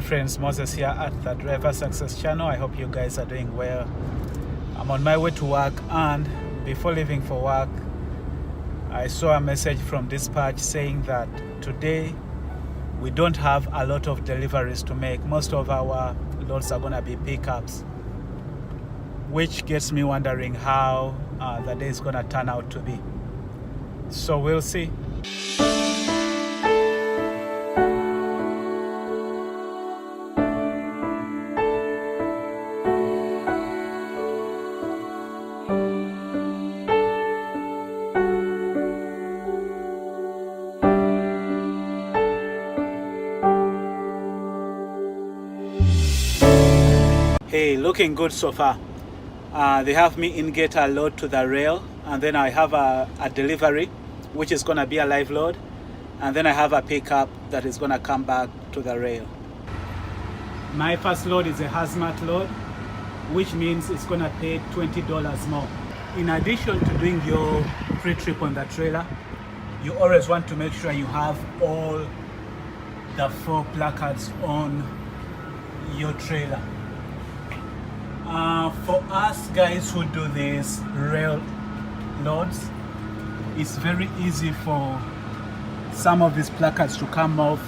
Hi friends, Moses here at the Driver Success Channel. I hope you guys are doing well. I'm on my way to work, and before leaving for work, I saw a message from dispatch saying that today we don't have a lot of deliveries to make. Most of our loads are gonna be pickups, which gets me wondering how the day is gonna turn out to be. So we'll see. Hey, looking good so far. They have me in-gate a load to the rail, and then I have a delivery, which is gonna be a live load, and then I have a pickup that is gonna come back to the rail. My first load is a hazmat load, which means it's gonna pay $20 more. In addition to doing your pre-trip on the trailer, you always want to make sure you have all the 4 placards on your trailer. For us guys who do these rail loads, it's very easy for some of these placards to come off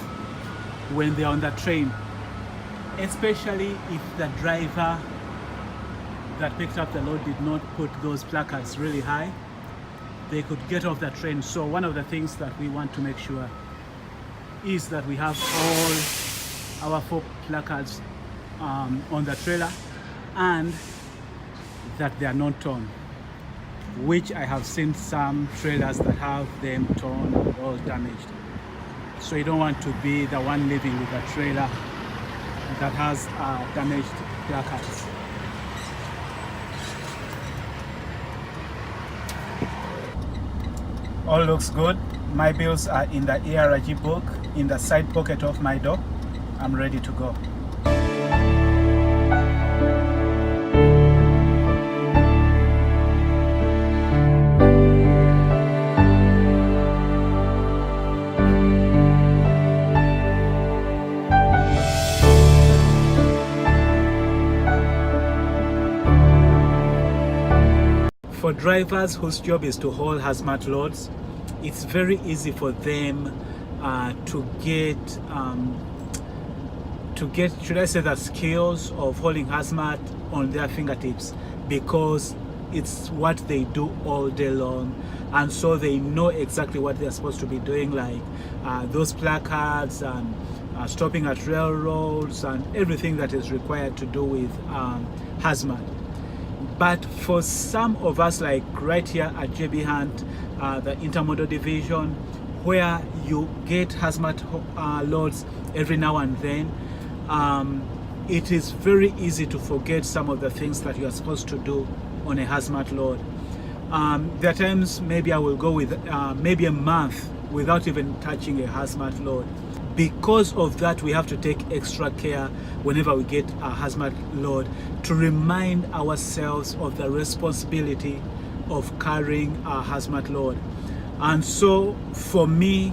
when they're on the train, especially if the driver that picked up the load did not put those placards really high. They could get off the train. So one of the things that we want to make sure is that we have all our 4 placards on the trailer, and that they are not torn, which I have seen some trailers that have them torn and all damaged. So you don't want to be the one living with a trailer that has damaged placards. All looks good. My bills are in the ARG book in the side pocket of my door. I'm ready to go. For drivers whose job is to haul hazmat loads, it's very easy for them to get, should I say, the skills of hauling hazmat on their fingertips, because it's what they do all day long, and so they know exactly what they're supposed to be doing, like those placards and stopping at railroads and everything that is required to do with hazmat. But for some of us, like right here at JB Hunt, the Intermodal division, where you get hazmat loads every now and then, it is very easy to forget some of the things that you are supposed to do on a hazmat load. There are times maybe I will go with maybe a month without even touching a hazmat load. Because of that, we have to take extra care whenever we get a hazmat load to remind ourselves of the responsibility of carrying a hazmat load. And so for me,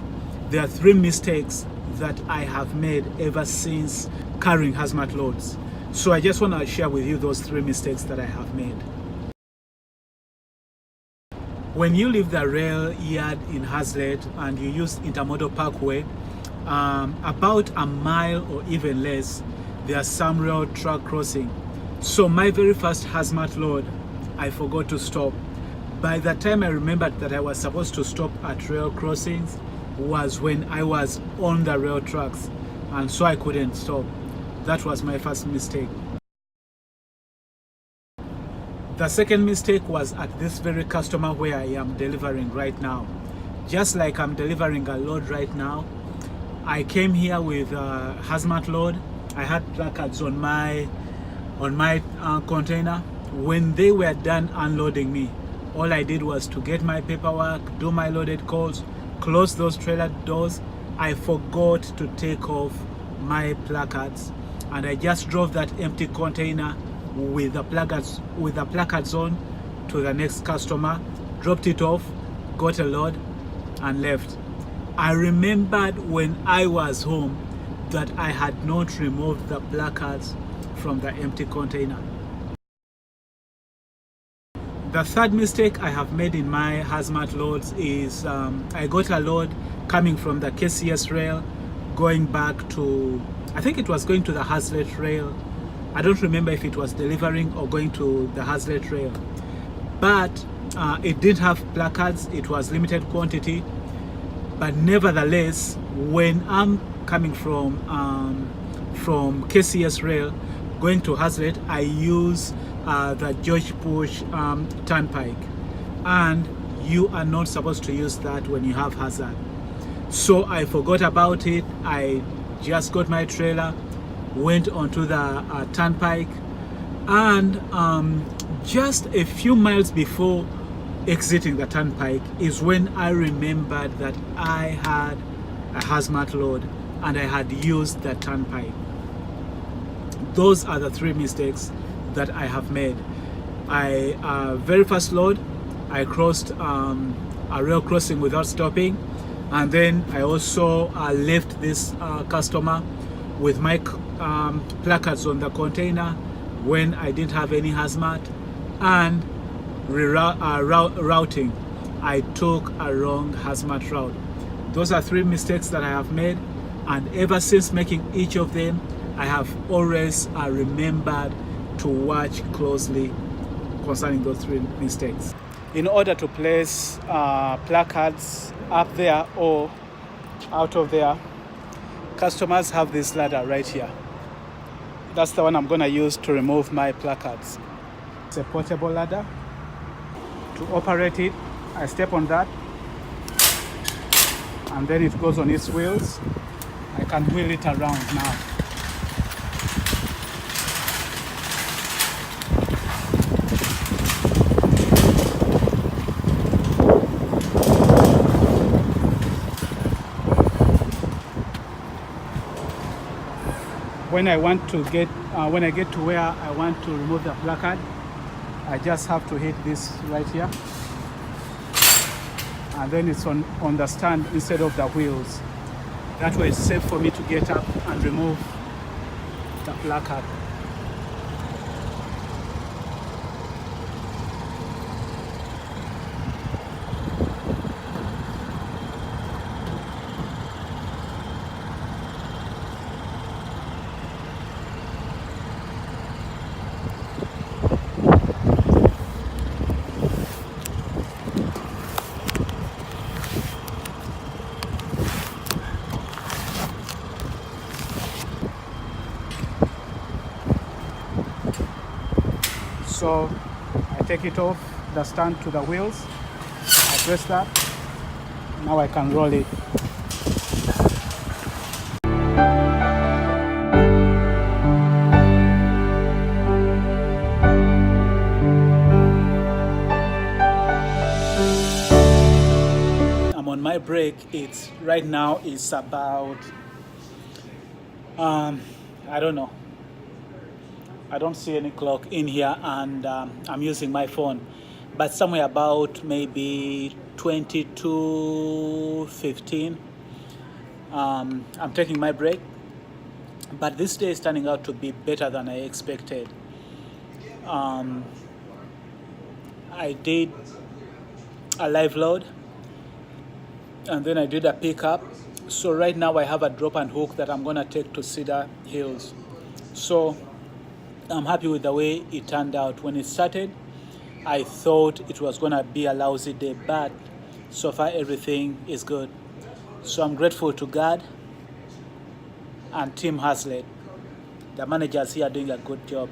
there are 3 mistakes that I have made ever since carrying hazmat loads. So I just want to share with you those 3 mistakes that I have made. When you leave the rail yard in Hazlet and you use Intermodal Parkway, about a mile or even less, there are some rail track crossing. So my very first hazmat load, I forgot to stop. By the time I remembered that I was supposed to stop at rail crossings was when I was on the rail tracks, and so I couldn't stop. That was my first mistake. The second mistake was at this very customer where I am delivering right now. Just like I'm delivering a load right now, I came here with a hazmat load. I had placards on my container. When they were done unloading me, all I did was to get my paperwork, do my loaded calls, close those trailer doors. I forgot to take off my placards, and I just drove that empty container with the placards on to the next customer, dropped it off, got a load, and left. I remembered when I was home that I had not removed the placards from the empty container. The third mistake I have made in my hazmat loads is I got a load coming from the KCS rail going back to, I think it was going to the Hazlet rail. I don't remember if it was delivering or going to the Hazlet rail, but it did have placards. It was limited quantity, but nevertheless, when I'm coming from KCS rail going to Hazlet, I use the George Bush turnpike, and you are not supposed to use that when you have hazard. So I forgot about it. I just got my trailer, went onto the turnpike, and just a few miles before exiting the turnpike is when I remembered that I had a hazmat load and I had used the turnpike. Those are the three mistakes that I have made. Very first load, I crossed a rail crossing without stopping, and then I also left this customer with my placards on the container when I didn't have any hazmat, and routing, I took a wrong hazmat route. Those are three mistakes that I have made, and ever since making each of them, I have always remembered to watch closely concerning those three mistakes. In order to place placards up there or out of there, customers have this ladder right here. That's the one I'm going to use to remove my placards. It's a portable ladder. To operate it, I step on that, and then it goes on its wheels. I can wheel it around now. When I get to where I want to remove the placard, I just have to hit this right here, and then it's on the stand instead of the wheels. That way it's safe for me to get up and remove the placard. So I take it off the stand to the wheels, I press that, now I can roll it. I'm on my break. It's right now it's about I don't know. I don't see any clock in here, and I'm using my phone, but somewhere about maybe 20 to 15. I'm taking my break, but this day is turning out to be better than I expected. I did a live load, and then I did a pickup. So right now I have a drop and hook that I'm gonna take to Cedar Hills. So I'm happy with the way it turned out. When it started, I thought it was gonna be a lousy day, but so far everything is good. So I'm grateful to God and Team Hazlet. The managers here are doing a good job.